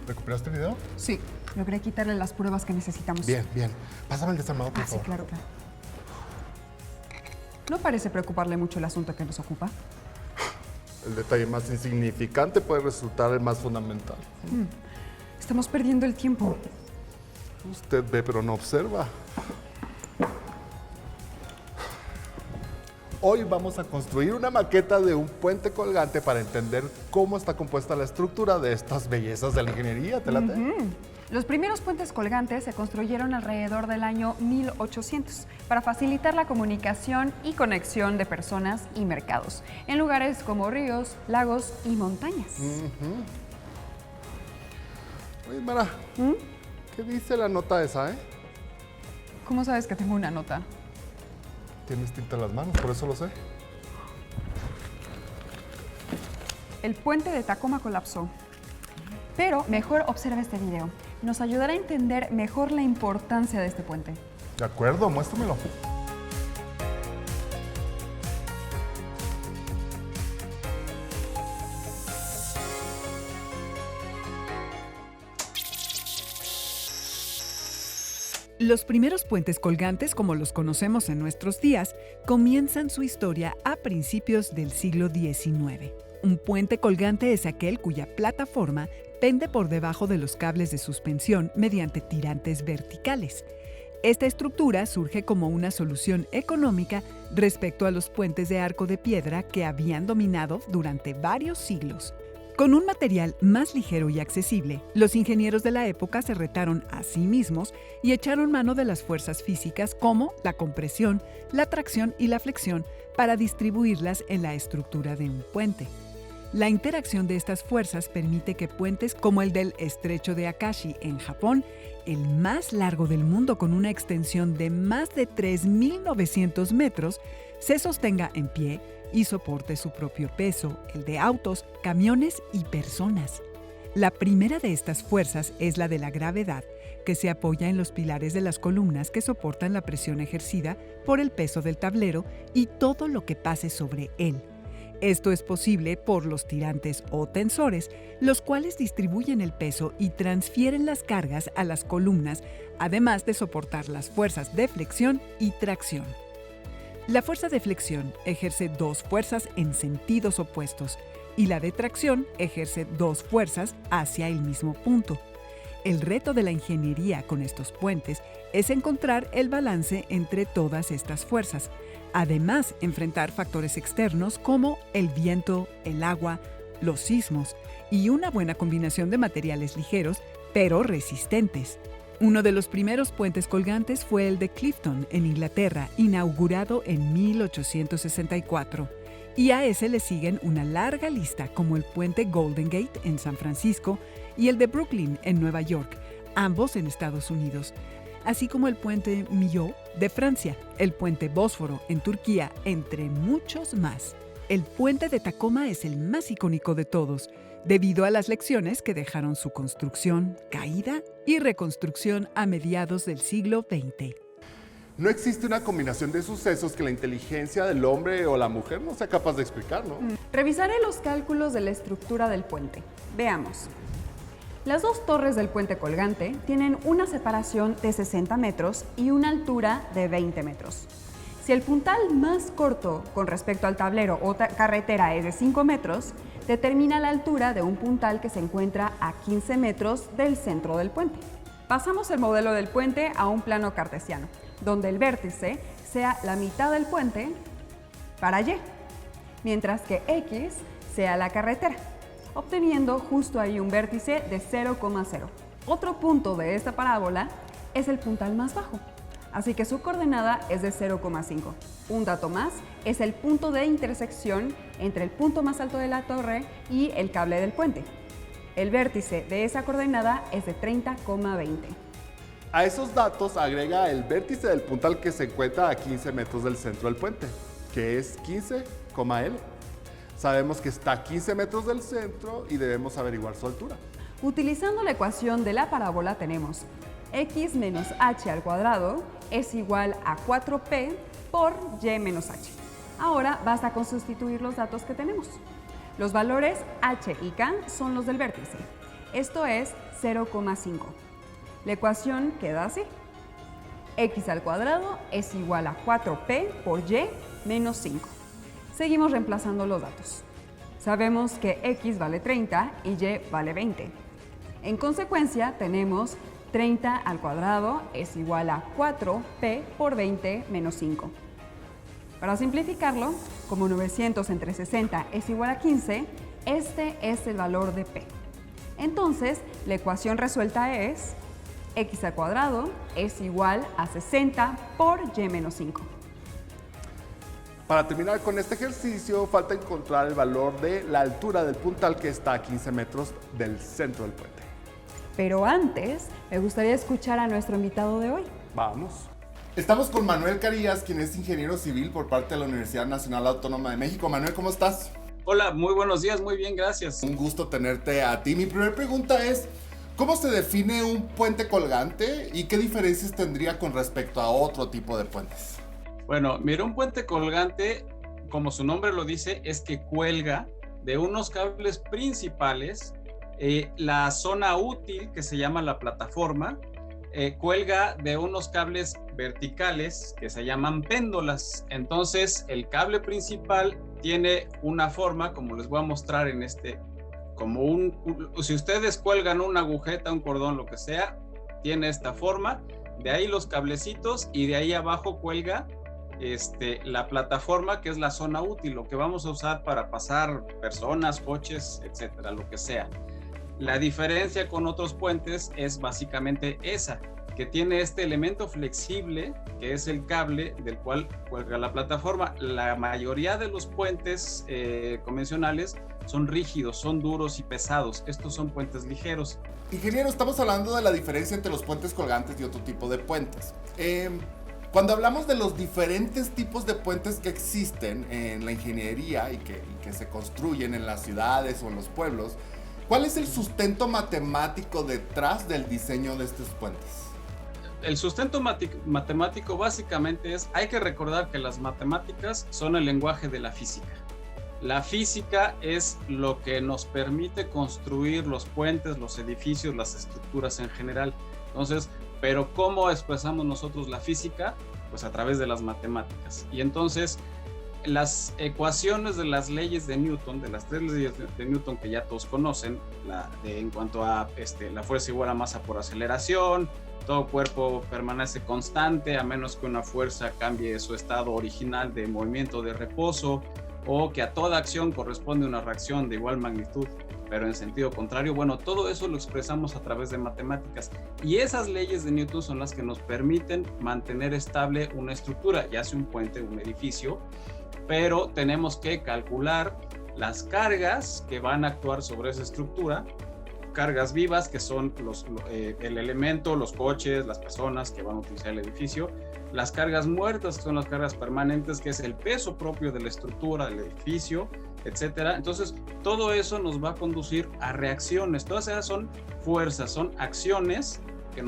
¿Recuperaste el video? Sí, logré quitarle las pruebas que necesitamos. Bien, bien. Pásame el desarmador, por Sí, favor. claro. No parece preocuparle mucho el asunto que nos ocupa. El detalle más insignificante puede resultar el más fundamental. Estamos perdiendo el tiempo. Usted ve pero no observa. Hoy vamos a construir una maqueta de un puente colgante para entender cómo está compuesta la estructura de estas bellezas de la ingeniería. ¿Te late? Los primeros puentes colgantes se construyeron alrededor del año 1800 para facilitar la comunicación y conexión de personas y mercados en lugares como ríos, lagos y montañas. Oye, Mara, ¿qué dice la nota esa, ¿Cómo sabes que tengo una nota? Tienes tinta en las manos, por eso lo sé. El puente de Tacoma colapsó. Pero mejor observa este video. Nos ayudará a entender mejor la importancia de este puente. De acuerdo, muéstramelo. Los primeros puentes colgantes, como los conocemos en nuestros días, comienzan su historia a principios del siglo XIX. Un puente colgante es aquel cuya plataforma pende por debajo de los cables de suspensión mediante tirantes verticales. Esta estructura surge como una solución económica respecto a los puentes de arco de piedra que habían dominado durante varios siglos. Con un material más ligero y accesible, los ingenieros de la época se retaron a sí mismos y echaron mano de las fuerzas físicas como la compresión, la tracción y la flexión para distribuirlas en la estructura de un puente. La interacción de estas fuerzas permite que puentes como el del Estrecho de Akashi en Japón, el más largo del mundo con una extensión de más de 3.900 metros, se sostenga en pie y soporte su propio peso, el de autos, camiones y personas. La primera de estas fuerzas es la de la gravedad, que se apoya en los pilares de las columnas que soportan la presión ejercida por el peso del tablero y todo lo que pase sobre él. Esto es posible por los tirantes o tensores, los cuales distribuyen el peso y transfieren las cargas a las columnas, además de soportar las fuerzas de flexión y tracción. La fuerza de flexión ejerce dos fuerzas en sentidos opuestos y la de tracción ejerce dos fuerzas hacia el mismo punto. El reto de la ingeniería con estos puentes es encontrar el balance entre todas estas fuerzas. Además, enfrentar factores externos como el viento, el agua, los sismos y una buena combinación de materiales ligeros pero resistentes. Uno de los primeros puentes colgantes fue el de Clifton, en Inglaterra, inaugurado en 1864. Y a ese le siguen una larga lista como el puente Golden Gate en San Francisco y el de Brooklyn en Nueva York, ambos en Estados Unidos, así como el puente Millau de Francia, el puente Bósforo en Turquía, entre muchos más. El puente de Tacoma es el más icónico de todos, debido a las lecciones que dejaron su construcción, caída y reconstrucción a mediados del siglo XX. No existe una combinación de sucesos que la inteligencia del hombre o la mujer no sea capaz de explicar, ¿no? Revisaré los cálculos de la estructura del puente. Veamos. Las dos torres del puente colgante tienen una separación de 60 metros y una altura de 20 metros. Si el puntal más corto con respecto al tablero o carretera es de 5 metros, determina la altura de un puntal que se encuentra a 15 metros del centro del puente. Pasamos el modelo del puente a un plano cartesiano, donde el vértice sea la mitad del puente para Y, mientras que X sea la carretera, obteniendo justo ahí un vértice de 0,0. Otro punto de esta parábola es el puntal más bajo, así que su coordenada es de 0,5. Un dato más es el punto de intersección entre el punto más alto de la torre y el cable del puente. El vértice de esa coordenada es de 30,20. A esos datos agrega el vértice del puntal que se encuentra a 15 metros del centro del puente, que es 15,L. Sabemos que está a 15 metros del centro y debemos averiguar su altura. Utilizando la ecuación de la parábola tenemos x menos h al cuadrado es igual a 4p por y menos h. Ahora basta con sustituir los datos que tenemos. Los valores h y k son los del vértice. Esto es 0,5. La ecuación queda así. X al cuadrado es igual a 4p por y menos 5. Seguimos reemplazando los datos. Sabemos que x vale 30 y y vale 20. En consecuencia, tenemos 30 al cuadrado es igual a 4p por 20 menos 5. Para simplificarlo, como 900 entre 60 es igual a 15, este es el valor de p. Entonces, la ecuación resuelta es x al cuadrado es igual a 60 por y menos 5. Para terminar con este ejercicio, falta encontrar el valor de la altura del puntal que está a 15 metros del centro del puente. Pero antes, me gustaría escuchar a nuestro invitado de hoy. Vamos. Estamos con Manuel Carías, quien es ingeniero civil por parte de la Universidad Nacional Autónoma de México. Manuel, ¿cómo estás? Hola, muy buenos días, muy bien, gracias. Un gusto tenerte a ti. Mi primera pregunta es, ¿cómo se define un puente colgante y qué diferencias tendría con respecto a otro tipo de puentes? Bueno, mira, un puente colgante, como su nombre lo dice, es que cuelga de unos cables principales la zona útil, que se llama la plataforma, cuelga de unos cables verticales que se llaman péndolas. Entonces, el cable principal tiene una forma, como les voy a mostrar en si ustedes cuelgan una agujeta, un cordón, lo que sea, tiene esta forma, de ahí los cablecitos y de ahí abajo cuelga la plataforma, que es la zona útil, lo que vamos a usar para pasar personas, coches, etcétera, lo que sea. La diferencia con otros puentes es básicamente esa, que tiene este elemento flexible, que es el cable del cual cuelga la plataforma. La mayoría de los puentes convencionales son rígidos, son duros y pesados. Estos son puentes ligeros. Ingeniero, estamos hablando de la diferencia entre los puentes colgantes y otro tipo de puentes. Cuando hablamos de los diferentes tipos de puentes que existen en la ingeniería y que se construyen en las ciudades o en los pueblos, ¿cuál es el sustento matemático detrás del diseño de estos puentes? El sustento matemático básicamente hay que recordar que las matemáticas son el lenguaje de la física. La física es lo que nos permite construir los puentes, los edificios, las estructuras en general. Entonces, pero ¿cómo expresamos nosotros la física? Pues a través de las matemáticas. Y entonces, las ecuaciones de las leyes de Newton, de las tres leyes de Newton que ya todos conocen, en cuanto a la fuerza igual a masa por aceleración, todo cuerpo permanece constante a menos que una fuerza cambie su estado original de movimiento de reposo, o que a toda acción corresponde una reacción de igual magnitud, pero en sentido contrario. Bueno, todo eso lo expresamos a través de matemáticas, y esas leyes de Newton son las que nos permiten mantener estable una estructura, ya sea un puente, un edificio, pero tenemos que calcular las cargas que van a actuar sobre esa estructura, cargas vivas, que son el elemento, los coches, las personas que van a utilizar el edificio, las cargas muertas, que son las cargas permanentes, que es el peso propio de la estructura, del edificio, etcétera. Entonces, todo eso nos va a conducir a reacciones. Todas esas son fuerzas, son acciones que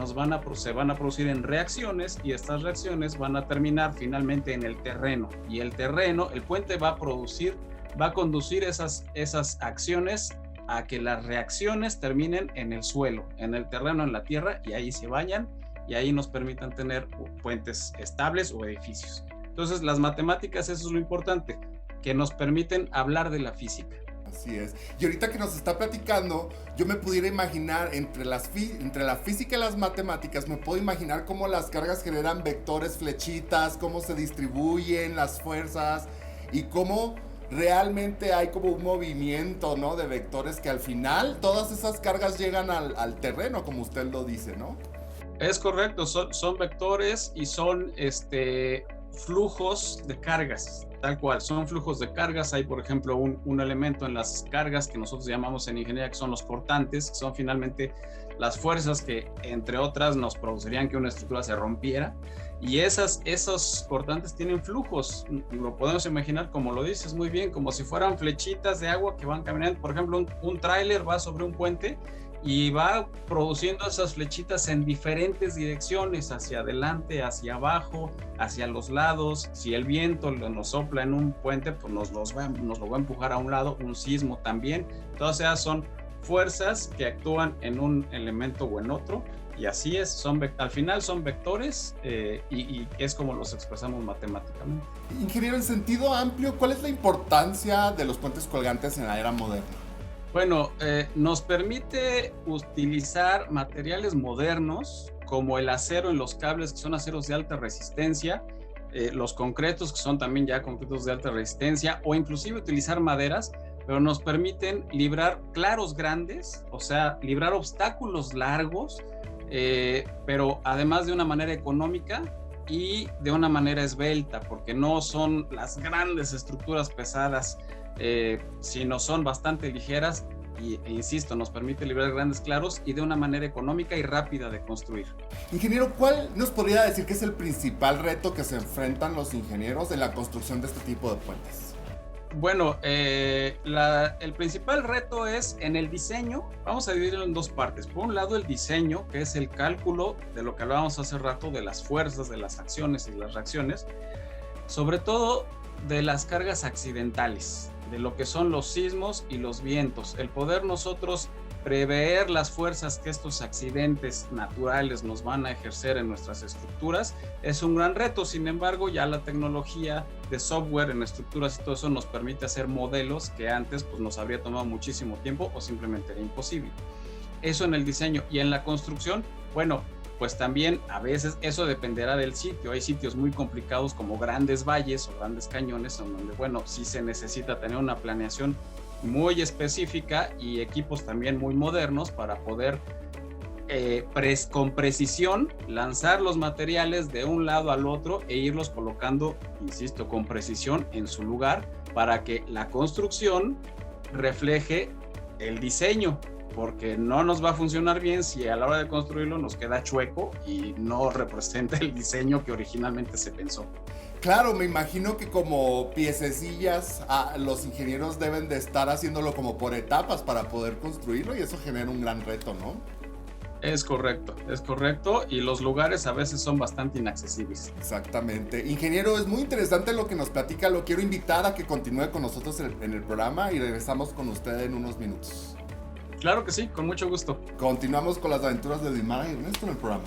se van a producir en reacciones, y estas reacciones van a terminar finalmente en el terreno. Y el puente va a conducir esas acciones a que las reacciones terminen en el suelo, en el terreno, en la tierra, y ahí se vayan, y ahí nos permitan tener puentes estables o edificios. Entonces, las matemáticas, eso es lo importante, que nos permiten hablar de la física. Así es. Y ahorita que nos está platicando, yo me pudiera imaginar entre la física y las matemáticas, me puedo imaginar cómo las cargas generan vectores, flechitas, cómo se distribuyen las fuerzas y cómo realmente hay como un movimiento, ¿no?, de vectores que al final todas esas cargas llegan al terreno, como usted lo dice, ¿no? Es correcto, son vectores y son flujos de cargas, tal cual, son flujos de cargas. Hay, por ejemplo, un elemento en las cargas que nosotros llamamos en ingeniería, que son los cortantes, que son finalmente las fuerzas que, entre otras, nos producirían que una estructura se rompiera. Y esos cortantes tienen flujos, lo podemos imaginar, como lo dices muy bien, como si fueran flechitas de agua que van caminando. Por ejemplo, un tráiler va sobre un puente y va produciendo esas flechitas en diferentes direcciones, hacia adelante, hacia abajo, hacia los lados. Si el viento nos sopla en un puente, pues nos lo va a empujar a un lado, un sismo también. Todas esas son fuerzas que actúan en un elemento o en otro, y así es, al final son vectores y es como los expresamos matemáticamente. Ingeniero, en sentido amplio, ¿cuál es la importancia de los puentes colgantes en la era moderna? Bueno, nos permite utilizar materiales modernos como el acero en los cables, que son aceros de alta resistencia, los concretos, que son también ya concretos de alta resistencia, o inclusive utilizar maderas, pero nos permiten librar claros grandes, o sea, librar obstáculos largos, pero además de una manera económica y de una manera esbelta, porque no son las grandes estructuras pesadas, sino son bastante ligeras e insisto, nos permite librar grandes claros y de una manera económica y rápida de construir. Ingeniero, ¿cuál nos podría decir que es el principal reto que se enfrentan los ingenieros en la construcción de este tipo de puentes? Bueno, el principal reto es en el diseño. Vamos a dividirlo en dos partes. Por un lado, el diseño, que es el cálculo de lo que hablábamos hace rato, de las fuerzas, de las acciones y las reacciones, sobre todo de las cargas accidentales, de lo que son los sismos y los vientos. El poder nosotros prever las fuerzas que estos accidentes naturales nos van a ejercer en nuestras estructuras es un gran reto. Sin embargo, ya la tecnología de software en estructuras y todo eso nos permite hacer modelos que antes pues, nos habría tomado muchísimo tiempo o simplemente era imposible. Eso en el diseño. Y en la construcción, bueno, pues también a veces eso dependerá del sitio. Hay sitios muy complicados como grandes valles o grandes cañones, en donde, bueno, sí se necesita tener una planeación muy específica y equipos también muy modernos para poder con precisión lanzar los materiales de un lado al otro e irlos colocando, insisto, con precisión en su lugar para que la construcción refleje el diseño, porque no nos va a funcionar bien si a la hora de construirlo nos queda chueco y no representa el diseño que originalmente se pensó. Claro, me imagino que como piececillas los ingenieros deben de estar haciéndolo como por etapas para poder construirlo y eso genera un gran reto, ¿no? Es correcto, y los lugares a veces son bastante inaccesibles. Exactamente. Ingeniero, es muy interesante lo que nos platica, lo quiero invitar a que continúe con nosotros en el programa y regresamos con usted en unos minutos. Claro que sí, con mucho gusto. Continuamos con las aventuras de Dimara y Ernesto en el programa.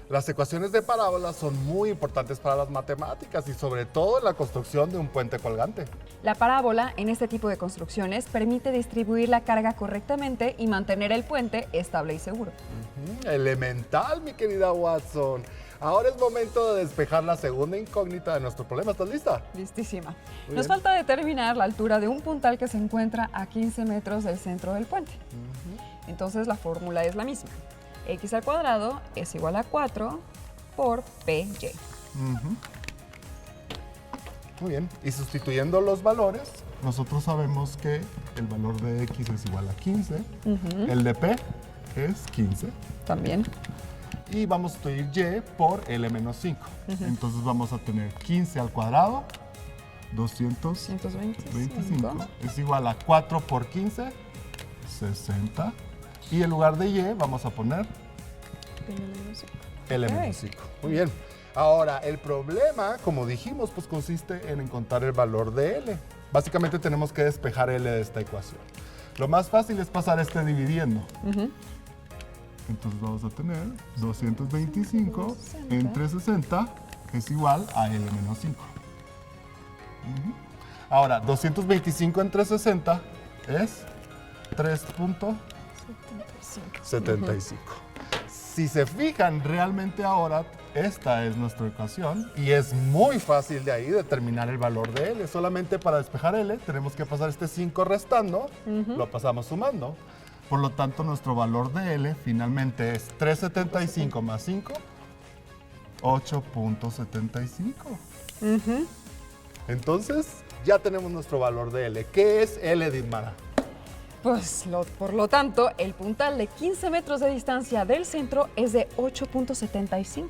Las ecuaciones de parábolas son muy importantes para las matemáticas y sobre todo en la construcción de un puente colgante. La parábola en este tipo de construcciones permite distribuir la carga correctamente y mantener el puente estable y seguro. Elemental, mi querida Watson. Ahora es momento de despejar la segunda incógnita de nuestro problema. ¿Estás lista? Listísima. Muy Nos bien. falta determinar la altura de un puntal que se encuentra a 15 metros del centro del puente. Entonces la fórmula es la misma. X al cuadrado es igual a 4 por PY. Muy bien. Y sustituyendo los valores, nosotros sabemos que el valor de X es igual a 15. El de P es 15. También. Y vamos a sustituir Y por L menos 5. Entonces vamos a tener 15 al cuadrado, 225, es igual a 4 por 15, 60. Y en lugar de Y vamos a poner L menos 5. Muy bien. Ahora, el problema, como dijimos, pues consiste en encontrar el valor de L. Básicamente tenemos que despejar L de esta ecuación. Lo más fácil es pasar este dividiendo. Entonces vamos a tener 225 entre 60 es igual a L menos 5. Ahora, 225 entre 60 es 3.75. Si se fijan, realmente ahora esta es nuestra ecuación y es muy fácil de ahí determinar el valor de L. Solamente para despejar L tenemos que pasar este 5 restando, lo pasamos sumando. Por lo tanto, nuestro valor de L finalmente es 3.75 más 5, 8.75. Entonces, ya tenemos nuestro valor de L. ¿Qué es L, Dimara? Pues, por lo tanto, el puntal de 15 metros de distancia del centro es de 8.75.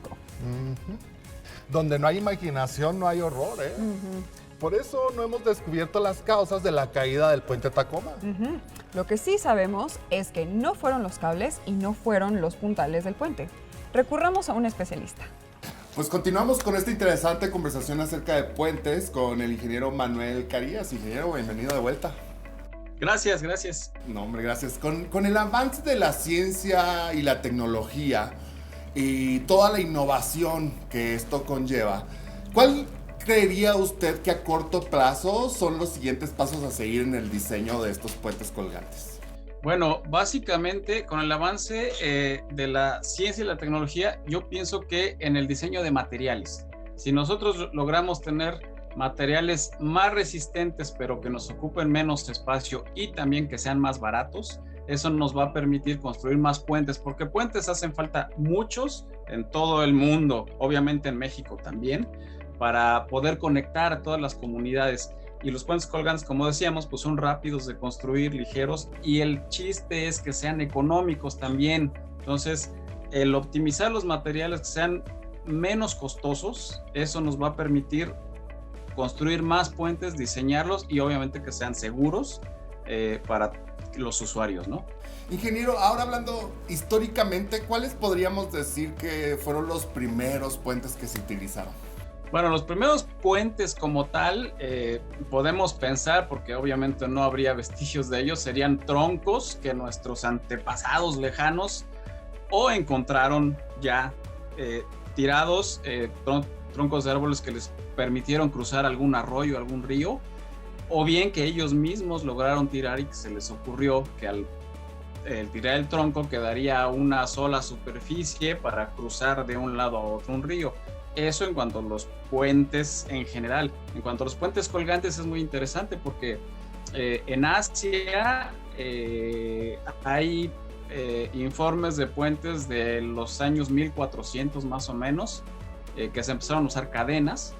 Donde no hay imaginación, no hay horror, ¿eh? Por eso no hemos descubierto las causas de la caída del puente Tacoma. Lo que sí sabemos es que no fueron los cables y no fueron los puntales del puente. Recurramos a un especialista. Pues continuamos con esta interesante conversación acerca de puentes con el ingeniero Manuel Carías. Ingeniero, bienvenido de vuelta. Gracias, gracias. No, hombre, gracias. Con el avance de la ciencia y la tecnología y toda la innovación que esto conlleva, ¿cuál creería usted que a corto plazo son los siguientes pasos a seguir en el diseño de estos puentes colgantes? Bueno, básicamente con el avance de la ciencia y la tecnología, yo pienso que en el diseño de materiales, si nosotros logramos tener materiales más resistentes, pero que nos ocupen menos espacio y también que sean más baratos, eso nos va a permitir construir más puentes, porque puentes hacen falta muchos en todo el mundo, obviamente en México también, para poder conectar a todas las comunidades. Y los puentes colgantes, como decíamos, pues son rápidos de construir, ligeros, y el chiste es que sean económicos también. Entonces, el optimizar los materiales que sean menos costosos, eso nos va a permitir construir más puentes, diseñarlos y obviamente que sean seguros para los usuarios, ¿no? Ingeniero, ahora hablando históricamente, ¿cuáles podríamos decir que fueron los primeros puentes que se utilizaron? Bueno, los primeros puentes como tal, podemos pensar, porque obviamente no habría vestigios de ellos, serían troncos que nuestros antepasados lejanos o encontraron ya tirados, troncos de árboles que les permitieron cruzar algún arroyo, algún río, o bien que ellos mismos lograron tirar y que se les ocurrió que al tirar el tronco quedaría una sola superficie para cruzar de un lado a otro un río. Eso en cuanto a los puentes en general. En cuanto a los puentes colgantes es muy interesante porque en Asia hay informes de puentes de los años 1400 más o menos, que se empezaron a usar cadenas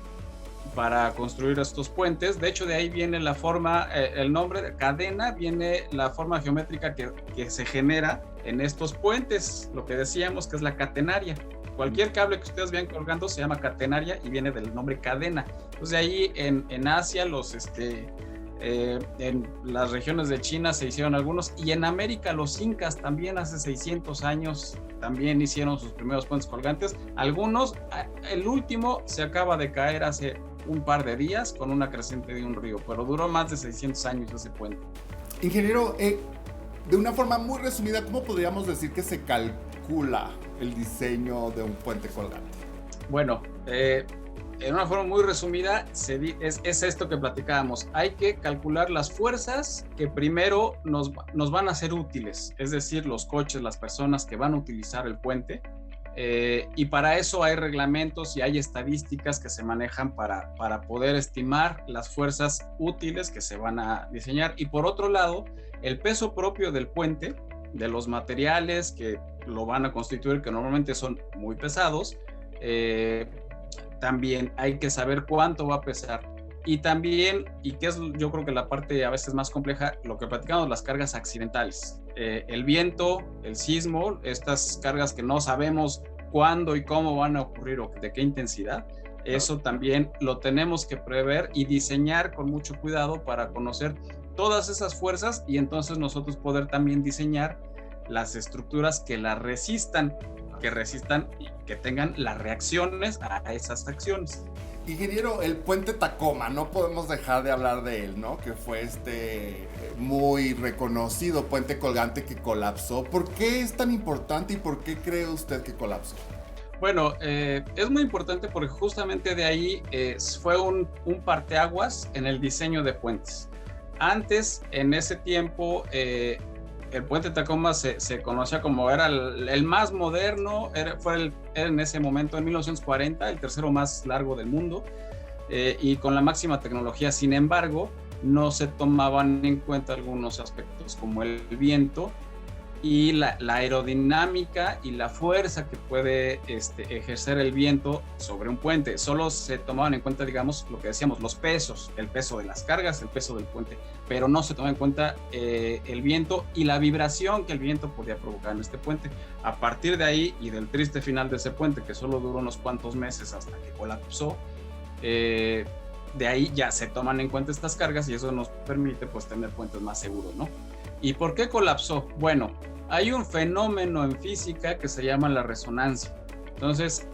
para construir estos puentes. De hecho, de ahí viene la forma, el nombre de cadena, viene la forma geométrica que se genera en estos puentes, lo que decíamos que es la catenaria. Cualquier cable que ustedes vean colgando se llama catenaria y viene del nombre cadena. Entonces, de ahí en Asia, en las regiones de China se hicieron algunos, y en América los incas también hace 600 años también hicieron sus primeros puentes colgantes. Algunos, el último se acaba de caer hace un par de días con una creciente de un río, pero duró más de 600 años ese puente. Ingeniero, de una forma muy resumida, ¿cómo podríamos decir que se calcula el diseño de un puente colgante? Bueno, en una forma muy resumida, es esto que platicábamos. Hay que calcular las fuerzas que primero nos van a ser útiles, es decir, los coches, las personas que van a utilizar el puente. Y para eso hay reglamentos y hay estadísticas que se manejan para poder estimar las fuerzas útiles que se van a diseñar. Y por otro lado, el peso propio del puente, de los materiales que lo van a constituir, que normalmente son muy pesados, también hay que saber cuánto va a pesar. Y también, y que es yo creo que la parte a veces más compleja, lo que platicamos, las cargas accidentales. El viento, el sismo, estas cargas que no sabemos cuándo y cómo van a ocurrir o de qué intensidad, eso también lo tenemos que prever y diseñar con mucho cuidado para conocer todas esas fuerzas y entonces nosotros poder también diseñar las estructuras que las resistan, y que tengan las reacciones a esas acciones. Ingeniero, el puente Tacoma, no podemos dejar de hablar de él, ¿no? Que fue muy reconocido puente colgante que colapsó. ¿Por qué es tan importante y por qué cree usted que colapsó? Bueno, es muy importante porque justamente de ahí fue un parteaguas en el diseño de puentes. Antes, en ese tiempo, el puente Tacoma se conocía como era el más moderno, fue en ese momento, en 1940, el tercero más largo del mundo, y con la máxima tecnología. Sin embargo, no se tomaban en cuenta algunos aspectos como el viento y la aerodinámica y la fuerza que puede ejercer el viento sobre un puente. Solo se tomaban en cuenta, digamos, lo que decíamos, los pesos, el peso de las cargas, el peso del puente, pero no se tomaba en cuenta el viento y la vibración que el viento podía provocar en este puente. A partir de ahí y del triste final de ese puente, que solo duró unos cuantos meses hasta que colapsó, de ahí ya se toman en cuenta estas cargas y eso nos permite pues tener puentes más seguros, ¿no? ¿Y por qué colapsó? Bueno, hay un fenómeno en física que se llama la resonancia. Entonces,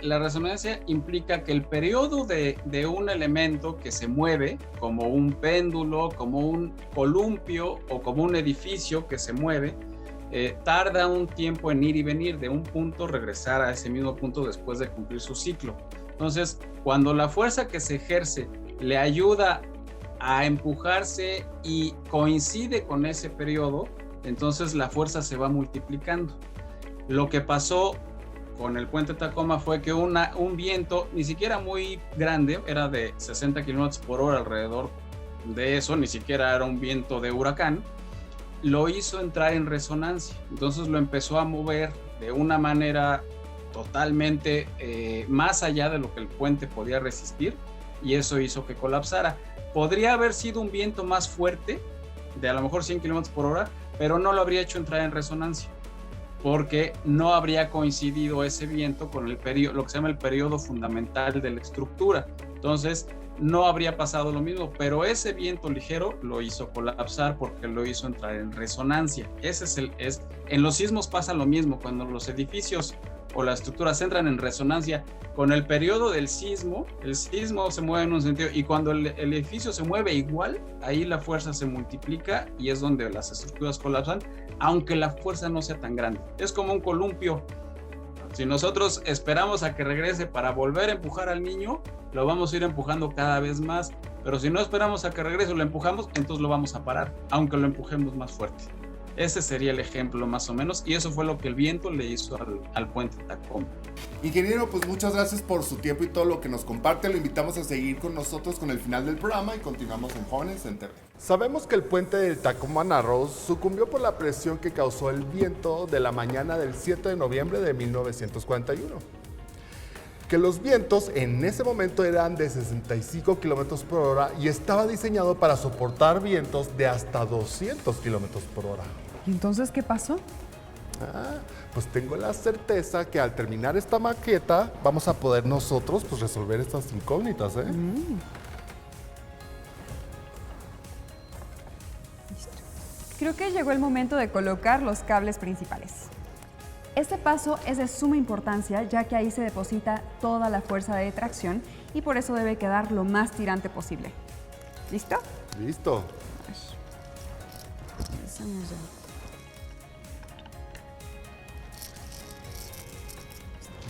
la resonancia implica que el periodo de un elemento que se mueve, como un péndulo, como un columpio o como un edificio que se mueve, tarda un tiempo en ir y venir de un punto, regresar a ese mismo punto después de cumplir su ciclo. Entonces, cuando la fuerza que se ejerce le ayuda a empujarse y coincide con ese periodo, entonces la fuerza se va multiplicando. Lo que pasó con el puente Tacoma fue que un viento, ni siquiera muy grande, era de 60 kilómetros por hora alrededor de eso, ni siquiera era un viento de huracán, lo hizo entrar en resonancia. Entonces lo empezó a mover de una manera totalmente más allá de lo que el puente podía resistir, y eso hizo que colapsara. Podría haber sido un viento más fuerte, de a lo mejor 100 kilómetros por hora, pero no lo habría hecho entrar en resonancia, porque no habría coincidido ese viento con el periodo, lo que se llama el periodo fundamental de la estructura. Entonces, no habría pasado lo mismo, pero ese viento ligero lo hizo colapsar porque lo hizo entrar en resonancia. En los sismos pasa lo mismo, cuando los edificios o las estructuras entran en resonancia con el periodo del sismo, el sismo se mueve en un sentido, y cuando el edificio se mueve igual, ahí la fuerza se multiplica y es donde las estructuras colapsan, aunque la fuerza no sea tan grande. Es como un columpio. Si nosotros esperamos a que regrese para volver a empujar al niño, lo vamos a ir empujando cada vez más, pero si no esperamos a que regrese o lo empujamos, entonces lo vamos a parar, aunque lo empujemos más fuerte. Ese sería el ejemplo más o menos, y eso fue lo que el viento le hizo al puente Tacoma. Ingeniero, pues muchas gracias por su tiempo y todo lo que nos comparte. Lo invitamos a seguir con nosotros con el final del programa y continuamos en Jóvenes en TV. Sabemos que el puente del Tacoma Narrows sucumbió por la presión que causó el viento de la mañana del 7 de noviembre de 1941. Que los vientos en ese momento eran de 65 kilómetros por hora y estaba diseñado para soportar vientos de hasta 200 kilómetros por hora. ¿Y entonces qué pasó? Pues tengo la certeza que al terminar esta maqueta vamos a poder nosotros pues resolver estas incógnitas, ¿eh? Creo que llegó el momento de colocar los cables principales. Este paso es de suma importancia, ya que ahí se deposita toda la fuerza de tracción y por eso debe quedar lo más tirante posible. ¿Listo? Listo.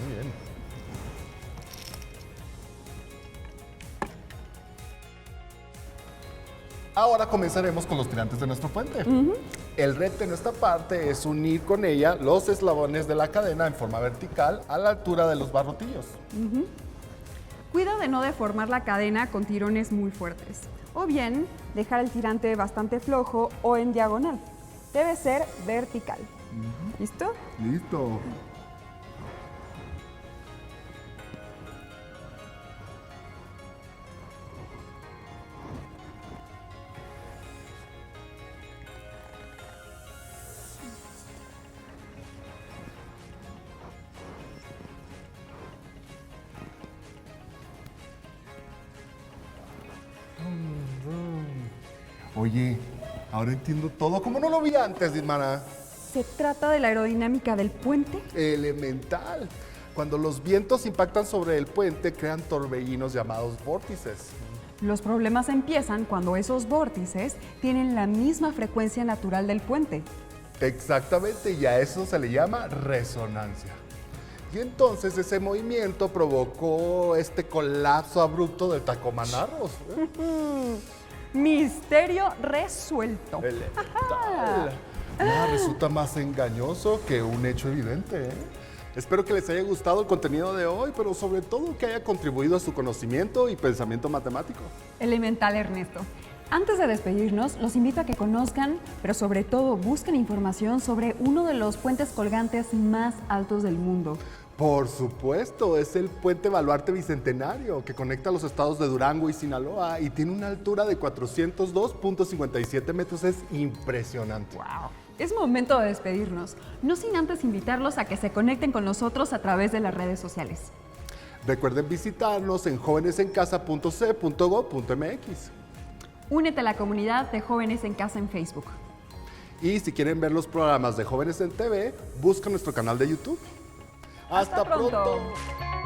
Muy bien. Ahora comenzaremos con los tirantes de nuestro puente. El reto de nuestra parte es unir con ella los eslabones de la cadena en forma vertical a la altura de los barrotillos. Cuida de no deformar la cadena con tirones muy fuertes, o bien dejar el tirante bastante flojo o en diagonal. Debe ser vertical. ¿Listo? Listo. Oye, ahora entiendo todo. ¿Cómo no lo vi antes, hermana? Se trata de la aerodinámica del puente. Elemental. Cuando los vientos impactan sobre el puente, crean torbellinos llamados vórtices. Los problemas empiezan cuando esos vórtices tienen la misma frecuencia natural del puente. Exactamente, y a eso se le llama resonancia. Y entonces ese movimiento provocó este colapso abrupto del Tacoma Narrows. Misterio resuelto. Elemental. Nada resulta más engañoso que un hecho evidente, ¿eh? Espero que les haya gustado el contenido de hoy, pero sobre todo que haya contribuido a su conocimiento y pensamiento matemático. Elemental, Ernesto. Antes de despedirnos, los invito a que conozcan, pero sobre todo busquen información sobre uno de los puentes colgantes más altos del mundo. Por supuesto, es el Puente Baluarte Bicentenario, que conecta los estados de Durango y Sinaloa y tiene una altura de 402.57 metros. Es impresionante. ¡Wow! Es momento de despedirnos, no sin antes invitarlos a que se conecten con nosotros a través de las redes sociales. Recuerden visitarnos en jovenesencasa.c.gov.mx. Únete a la comunidad de Jóvenes en Casa en Facebook. Y si quieren ver los programas de Jóvenes en TV, busca nuestro canal de YouTube. Hasta pronto. pronto.